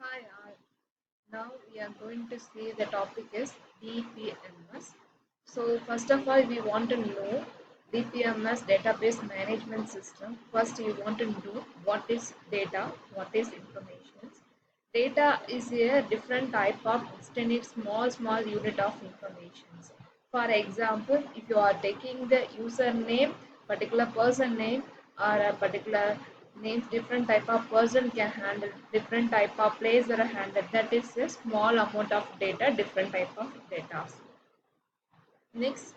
Hi, now we are going to see the topic is DBMS. So first of all, we want to know DBMS database management system. First, you want to know what is data, what is information. Data is a different type of extended small unit of information. For example, if you are taking the username, particular person name or a particular names, different type of person can handle, different type of place are handled. That is a small amount of data, different type of data. Next,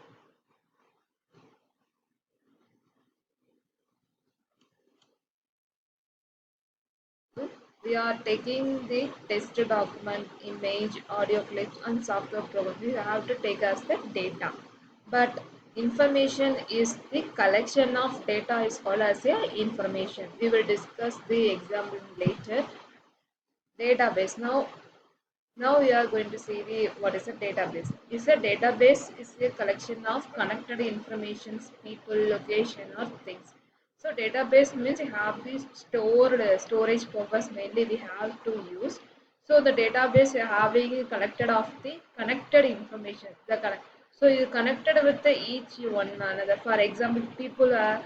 we are taking the test document, image, audio clips, and software program. We have to take as the data. But information is the collection of data is called as a information. We will discuss the example later. Database. Now we are going to see the what is a database. Is a database is a collection of connected informations, people, location, or things. So database means you have the stored storage purpose mainly we have to use. So the database you having collected of the connected information. So you connected with the each one another. For example, people are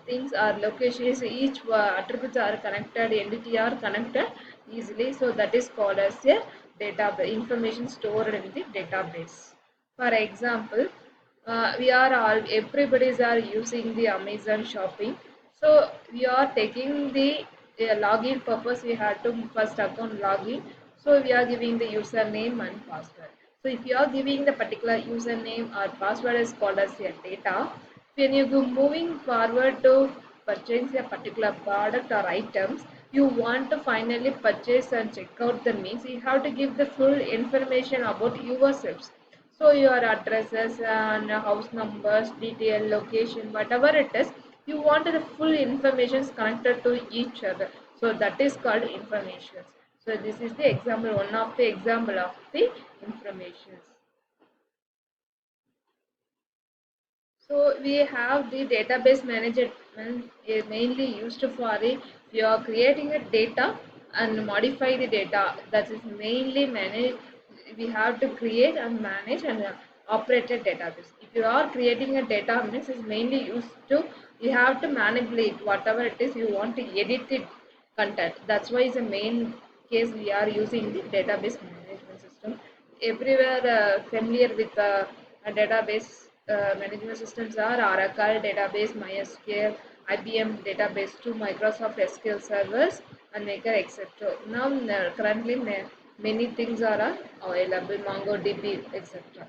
things are locations. Each attributes are connected. Entity are connected easily. So that is called as a database. Information stored in the database. For example, we are all everybody's are using the Amazon shopping. So we are taking the login purpose. We have to first account login. So we are giving the username and password. So if you are giving the particular username or password is called as your data. When you go moving forward to purchase a particular product or items, you want to finally purchase and check out the means you have to give the full information about yourselves. So your addresses and house numbers, detail, location, whatever it is, you want the full information connected to each other. So that is called information. So this is the example, one of the example of the information. So we have the database management is mainly used for if you are creating a data and modify the data. That is mainly managed. We have to create and manage and operate a database. If you are creating a data, means is mainly used to you have to manipulate whatever it is you want to edit it content. That's why it's a main case we are using the database management system. Everywhere familiar with a database management systems are Oracle database, MySQL, IBM database to Microsoft SQL servers and Maker etc. Now currently many things are available, MongoDB etc.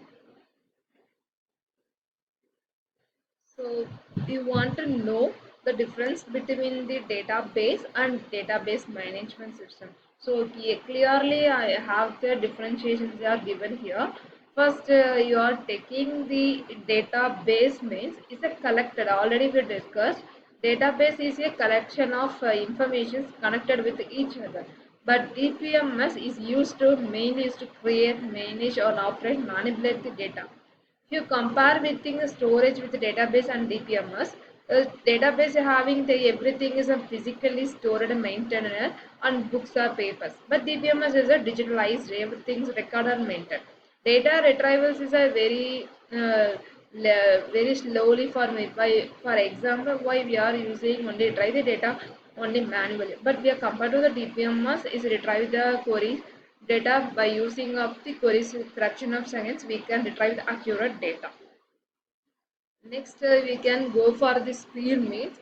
So you want to know the difference between the database and database management system. So clearly I have the differentiations they are given here. First, you are taking the database means is a collected. Already we discussed. Database is a collection of information connected with each other. But DBMS is used to mainly used to create, manage, or operate, manipulate the data. If you compare with the storage with the database and DBMS, database having the everything is a physically stored and maintained on books or papers. But DBMS is a digitalized, everything is recorded and maintained. Data retrievals is a very slowly for me. For example, why we are using only retrieve the data only manually. But we are compared to the DBMS is retrieve the queries data by using of the queries fraction of seconds we can retrieve the accurate data. Next we can go for the speed means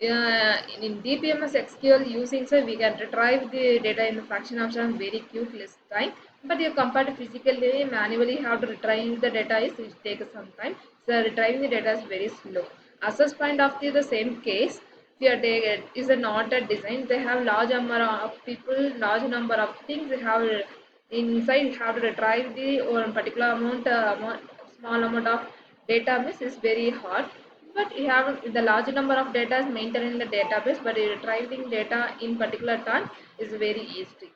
in DBMS SQL using so we can retrieve the data in a fraction of time very quick less time, but you compare to physically manually have to retrieve the data is it takes some time, so retrieving the data is very slow. Assessment of the same case here they is a not a design, they have large number of people, large number of things they have inside have to retrieve the or particular amount small amount of data means is very hard, but you have the large number of data is maintained in the database, but retrieving data in particular time is very easy.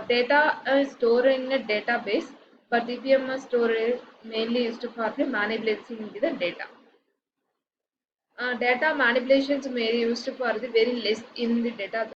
Data is stored in a database, but DBMS storage mainly used for the manipulating the data. Data manipulations may be used for the very less in the database.